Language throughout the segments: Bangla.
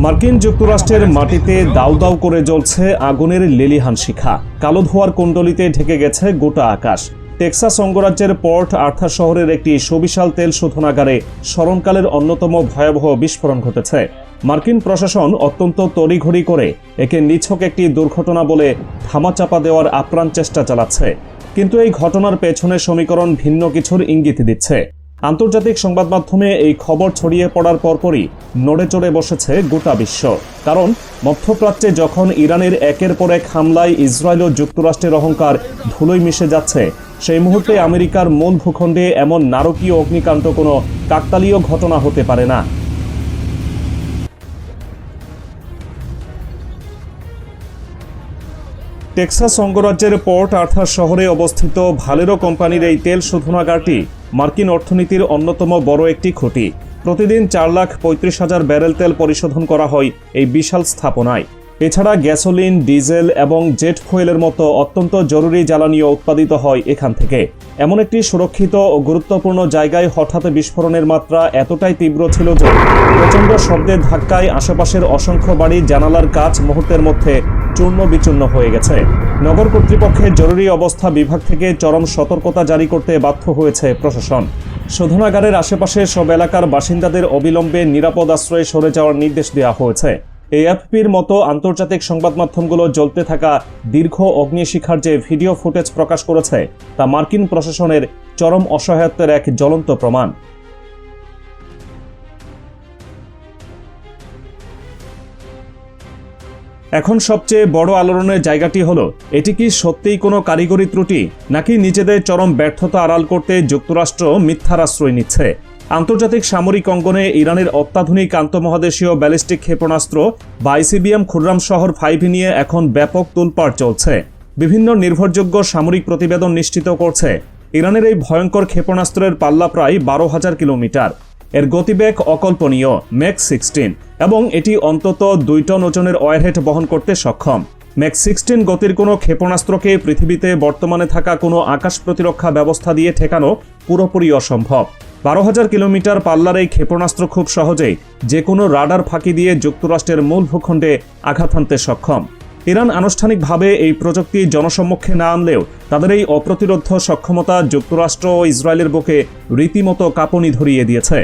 মার্কিন যুক্তরাষ্ট্রের মাটিতে দাউ দাউ করে জ্বলছে আগুনের লেলিহান শিখা। কালো ধোঁয়ার কুণ্ডলিতে ঢেকে গেছে গোটা আকাশ। টেক্সাস অঙ্গরাজ্যের পোর্ট আর্থার শহরের একটি সুবিশাল তেল শোধনাগারে স্মরণকালের অন্যতম ভয়াবহ বিস্ফোরণ ঘটেছে। মার্কিন প্রশাসন অত্যন্ত তড়িঘড়ি করে একে নিছক একটি দুর্ঘটনা বলে ধামাচাপা দেওয়ার আপ্রাণ চেষ্টা চালাচ্ছে। কিন্তু এই ঘটনার পেছনে সমীকরণ ভিন্ন কিছুর ইঙ্গিত দিচ্ছে। আন্তর্জাতিক সংবাদ মাধ্যমে এই খবর ছড়িয়ে পড়ার পরপরই নড়ে চড়ে বসেছে গোটা বিশ্ব। কারণ মধ্যপ্রাচ্যে যখন ইরানের একের পর এক হামলায় ইসরায়েল ও যুক্তরাষ্ট্রের অহংকার ধুলোয় মিশে যাচ্ছে, সেই মুহূর্তে আমেরিকার মূল ভূখণ্ডে এমন নারকীয় অগ্নিকাণ্ড কোনো কাকতালীয় ঘটনা হতে পারে না। টেক্সাস অঙ্গরাজ্যের পোর্ট আর্থার শহরে অবস্থিত ভালেরো কোম্পানির এই তেল শোধনাগারটি মার্কিন অর্থনীতির অন্যতম বড় একটি খুঁটি। প্রতিদিন 4,35,000 ব্যারেল তেল পরিশোধন করা হয় এই বিশাল স্থাপনায়। এছাড়া গ্যাসোলিন, ডিজেল এবং জেট ফুয়েলের মতো অত্যন্ত জরুরি জ্বালানিও উৎপাদিত হয় এখান থেকে। এমন একটি সুরক্ষিত ও গুরুত্বপূর্ণ জায়গায় হঠাৎ বিস্ফোরণের মাত্রা এতটাই তীব্র ছিল যে প্রচণ্ড শব্দের ধাক্কায় আশেপাশের অসংখ্য বাড়ির জানালার কাচ মুহূর্তের মধ্যে চূর্ণ বিচূর্ণ হয়ে গেছে। নগর কর্তৃপক্ষের জরুরি অবস্থা বিভাগ থেকে চরম সতর্কতা জারি করতে বাধ্য হয়েছে প্রশাসন। শোধনাগারের আশেপাশে সব এলাকার বাসিন্দাদের অবিলম্বে নিরাপদ আশ্রয়ে সরে যাওয়ার নির্দেশ দেওয়া হয়েছে। এএফপির মতো আন্তর্জাতিক সংবাদ মাধ্যমগুলো জ্বলতে থাকা দীর্ঘ অগ্নিশিখার যে ভিডিও ফুটেজ প্রকাশ করেছে তা মার্কিন প্রশাসনের চরম অসহায়ত্বের এক জ্বলন্ত প্রমাণ। এখন সবচেয়ে বড় আলোড়নের জায়গাটি হলো, এটি কি সত্যিই কোনো কারিগরি ত্রুটি, নাকি নিজেদের চরম ব্যর্থতা আড়াল করতে যুক্তরাষ্ট্র মিথ্যার আশ্রয় নিচ্ছে? আন্তর্জাতিক সামরিক অঙ্গনে ইরানের অত্যাধুনিক আন্তঃমহাদেশীয় ব্যালিস্টিক ক্ষেপণাস্ত্র বা আইসিবিএম খুররাম শহর 5 নিয়ে এখন ব্যাপক তোলপাড় চলছে। বিভিন্ন নির্ভরযোগ্য সামরিক প্রতিবেদন নিশ্চিত করছে ইরানের এই ভয়ঙ্কর ক্ষেপণাস্ত্রের পাল্লা প্রায় 12,000 কিলোমিটার। এর গতিবেগ অকল্পনীয়, ম্যাক 16, এবং এটি অন্তত 2 টন ওজনের ওয়ারহেড বহন করতে সক্ষম। ম্যাক 16 গতির কোনো ক্ষেপণাস্ত্রকে পৃথিবীতে বর্তমানে থাকা কোনো আকাশ প্রতিরক্ষা ব্যবস্থা দিয়ে ঠেকানো পুরোপুরি অসম্ভব। 12,000 কিলোমিটার পাল্লার এই ক্ষেপণাস্ত্র খুব সহজেই যে কোনো রাডার ফাঁকি দিয়ে যুক্তরাষ্ট্রের মূল ভূখণ্ডে আঘাত হানতে সক্ষম। ইরান আনুষ্ঠানিকভাবে এই প্রযুক্তি জনসম্মুখে না আনলেও তাদের এই অপ্রতিরোধ সক্ষমতা যুক্তরাষ্ট্র ও ইসরায়েলের বুকে রীতিমতো কাঁপুনি ধরিয়ে দিয়েছে।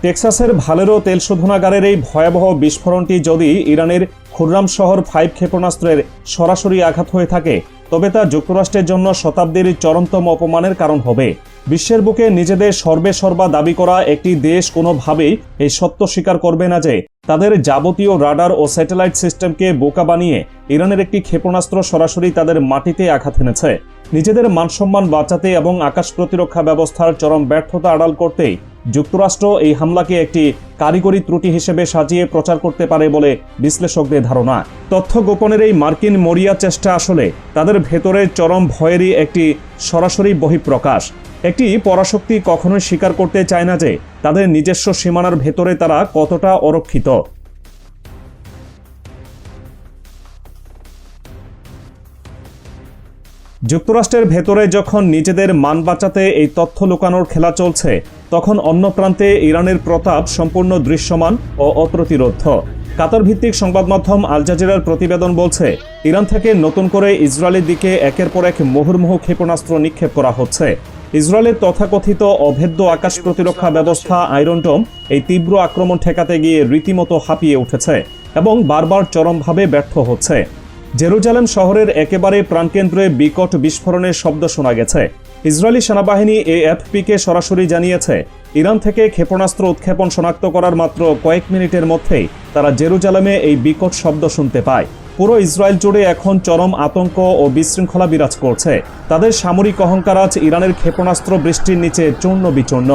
টেক্সাসের ভালেরো তেল শোধনাগারের এই ভয়াবহ বিস্ফোরণটি যদি ইরানের খুররাম শহর 5 ক্ষেপণাস্ত্রের সরাসরি আঘাত হয়ে থাকে, তবে তা যুক্তরাষ্ট্রের জন্য শতাব্দীর চরমতম অপমানের কারণ হবে। বিশ্বের বুকে নিজেদের সর্বেসর্বা দাবি করা একটি দেশ কোনোভাবেই এই সত্য স্বীকার করবে না যে তাদের যাবতীয় রাডার ও স্যাটেলাইট সিস্টেমকে বোকা বানিয়ে ইরানের একটি ক্ষেপণাস্ত্র সরাসরি তাদের মাটিতে আঘাত এনেছে। নিজেদের মানসম্মান বাঁচাতে এবং আকাশ প্রতিরক্ষা ব্যবস্থার চরম ব্যর্থতা আড়াল করতেই যুক্তরাষ্ট্র এই হামলাকে একটি কারিগরি ত্রুটি হিসেবে সাজিয়ে প্রচার করতে পারে বলে বিশ্লেষকদের ধারণা। তথ্য গোপনের এই মার্কিন মরিয়া চেষ্টা আসলে তাদের ভেতরে চরম ভয়েরই একটি সরাসরি বহিঃপ্রকাশ। একটি পরাশক্তি কখনোই স্বীকার করতে চায় না যে তাদের নিজস্ব সীমানার ভেতরে তারা কতটা অরক্ষিত। যুক্তরাষ্ট্রের ভেতরে যখন নিজেদের মান বাঁচাতে এই তথ্য লুকানোর খেলা চলছে, তখন অন্য প্রান্তে ইরানের প্রতাপ সম্পূর্ণ দৃশ্যমান ও অপ্রতিরোধ্য। কাতার ভিত্তিক সংবাদ মাধ্যম আল জাজিরার প্রতিবেদন বলছে, ইরান থেকে নতুন করে ইসরায়েলের দিকে একের পর এক মুহুর্মুহু ক্ষেপণাস্ত্র নিক্ষেপ করা হচ্ছে। ইসরায়েলের তথাকথিত অভেদ্য আকাশ প্রতিরক্ষা ব্যবস্থা আয়রন ডোম এই তীব্র আক্রমণ ঠেকাতে গিয়ে রীতিমতো হাঁপিয়ে উঠেছে এবং বারবার চরমভাবে ব্যর্থ হচ্ছে। জেরুজালেম শহরের একেবারে প্রাণকেন্দ্রে বিকট বিস্ফোরণের শব্দ শোনা গেছে। ইসরায়েলি সেনাবাহিনী এএফপিকে সরাসরি জানিয়েছে, ইরান থেকে ক্ষেপণাস্ত্র উৎক্ষেপণ শনাক্ত করার মাত্র কয়েক মিনিটের মধ্যেই তারা জেরুজালেমে এই বিকট শব্দ শুনতে পায়। পুরো ইসরায়েল জুড়ে এখন চরম আতঙ্ক ও বিশৃঙ্খলা বিরাজ করছে। তাদের সামরিক অহংকার আজ ইরানের ক্ষেপণাস্ত্র বৃষ্টির নিচে চূর্ণ বিচূর্ণ।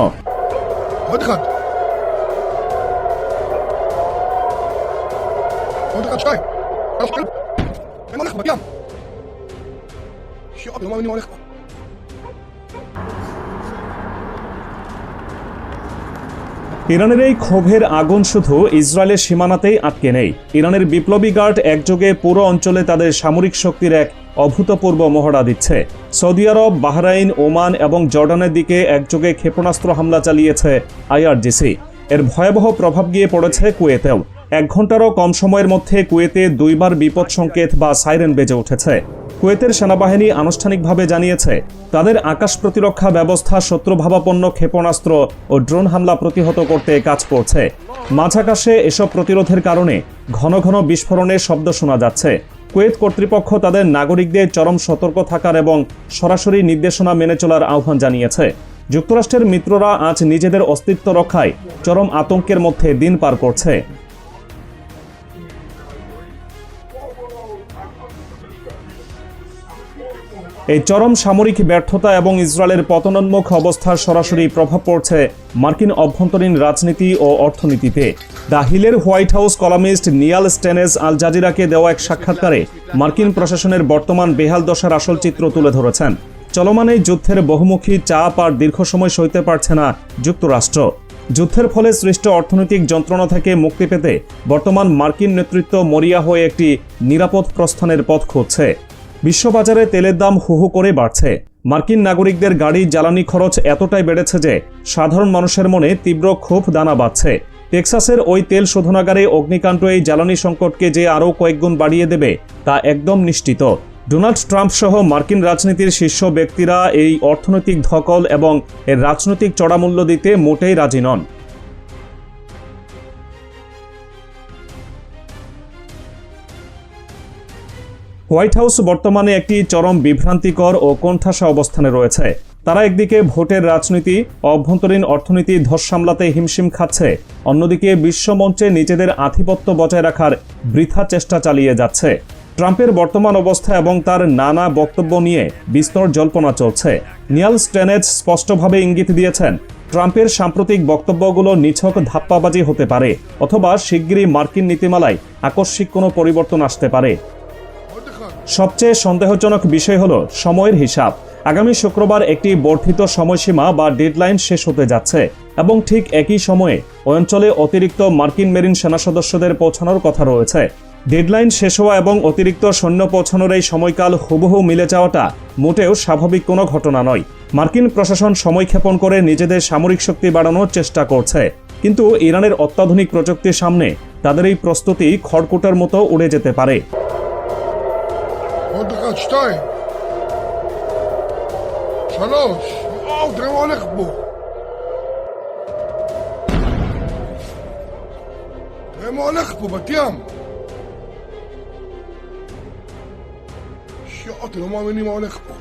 ইরানের এই ক্ষোভের আগুন শুধু ইসরায়েলের সীমানাতেই আটকে নেই। ইরানের বিপ্লবী গার্ড একযোগে পুরো অঞ্চলে তাদের সামরিক শক্তির এক অভূতপূর্ব মহড়া দিচ্ছে। সৌদি আরব, বাহরাইন, ওমান এবং জর্ডানের দিকে একযোগে ক্ষেপণাস্ত্র হামলা চালিয়েছে আইআরজিসি। এর ভয়াবহ প্রভাব গিয়ে পড়েছে কুয়েতেও। 1 ঘন্টারও কম সময়ের মধ্যে কুয়েতে 2বার বিপদ সংকেত বা সাইরেন বেজে উঠেছে। কুয়েতের সেনাবাহিনী আনুষ্ঠানিকভাবে জানিয়েছে তাদের আকাশ প্রতিরক্ষা ব্যবস্থা শত্রুভাবাপন্ন ক্ষেপণাস্ত্র ও ড্রোন হামলা প্রতিহত করতে কাজ করছে। মাঝাকাশে এসব প্রতিরোধের কারণে ঘন ঘন বিস্ফোরণের শব্দ শোনা যাচ্ছে। কুয়েত কর্তৃপক্ষ তাদের নাগরিকদের চরম সতর্ক থাকার এবং সরাসরি নির্দেশনা মেনে চলার আহ্বান জানিয়েছে। যুক্তরাষ্ট্রের মিত্ররা আজ নিজেদের অস্তিত্ব রক্ষায় চরম আতঙ্কের মধ্যে দিন পার করছে। এই চরম সামরিক ব্যর্থতা এবং ইসরায়েলের পতনোন্মুখ অবস্থার সরাসরি প্রভাব পড়ছে মার্কিন অভ্যন্তরীণ রাজনীতি ও অর্থনীতিতে। দ্য হিলের White House columnist Niall Stanage আল জাজিরাকে দেওয়া এক সাক্ষাৎকারে মার্কিন প্রশাসনের বর্তমান বেহাল দশার আসল চিত্র তুলে ধরেছেন। চলমান এই যুদ্ধের বহুমুখী চাপ আর দীর্ঘ সময় সইতে পারছে না যুক্তরাষ্ট্র। যুদ্ধের ফলে সৃষ্ট অর্থনৈতিক যন্ত্রণা থেকে মুক্তি পেতে বর্তমান মার্কিন নেতৃত্ব মরিয়া হয়ে একটি নিরাপদ প্রস্থানের পথ খুঁজছে। বিশ্ববাজারে তেলের দাম হু হু করে বাড়ছে। মার্কিন নাগরিকদের গাড়ি জ্বালানি খরচ এতটাই বেড়েছে যে সাধারণ মানুষের মনে তীব্র ক্ষোভ দানা বাঁধছে। টেক্সাসের ওই তেল শোধনাগারে অগ্নিকাণ্ড এই জ্বালানি সংকটকে যে আরও কয়েকগুণ বাড়িয়ে দেবে তা একদম নিশ্চিত। ডোনাল্ড ট্রাম্প সহ মার্কিন রাজনীতির শীর্ষ ব্যক্তিরা এই অর্থনৈতিক ধকল এবং এর রাজনৈতিক চড়ামূল্য দিতে মোটেই রাজি নন। হোয়াইট হাউস বর্তমানে একটি চরম বিভ্রান্তিকর ও কোণঠাসা অবস্থানে রয়েছে। তারা একদিকে ভোটের রাজনীতি, অভ্যন্তরীণ অর্থনীতি ধস সামলাতে হিমশিম খাচ্ছে, অন্যদিকে বিশ্বমঞ্চে নিজেদের আধিপত্য বজায় রাখার বৃথা চেষ্টা চালিয়ে যাচ্ছে। ট্রাম্পের বর্তমান অবস্থা এবং তার নানা বক্তব্য নিয়ে বিস্তর জল্পনা চলছে। নিয়াল স্টেনেজ স্পষ্টভাবে ইঙ্গিত দিয়েছেন ট্রাম্পের সাম্প্রতিক বক্তব্যগুলো নিছক ধাপ্পাবাজি হতে পারে অথবা শিগগিরই মার্কিন নীতিমালায় আকস্মিক কোনো পরিবর্তন আসতে পারে। সবচেয়ে সন্দেহজনক বিষয় হলো সময়ের হিসাব। আগামী শুক্রবার একটি বর্ধিত সময়সীমা বা ডেডলাইন শেষ হতে যাচ্ছে এবং ঠিক একই সময়ে ওই অঞ্চলে অতিরিক্ত মার্কিন মেরিন সেনা সদস্যদের পৌঁছানোর কথা রয়েছে। ডেডলাইন শেষ হওয়া এবং অতিরিক্ত সৈন্য পৌঁছানোর এই সময়কাল হুবহু মিলে যাওয়াটা মোটেও স্বাভাবিক কোনো ঘটনা নয়। মার্কিন প্রশাসন সময়ক্ষেপণ করে নিজেদের সামরিক শক্তি বাড়ানোর চেষ্টা করছে, কিন্তু ইরানের অত্যাধুনিক প্রযুক্তির সামনে তাদের এই প্রস্তুতি খড়কুটার মতো উড়ে যেতে পারে। עוד 1, 2, 3, וואו, תראה מה הולך פה. תראה מה הולך פה, בת ים. אתם לא מאמינים מה הולך פה.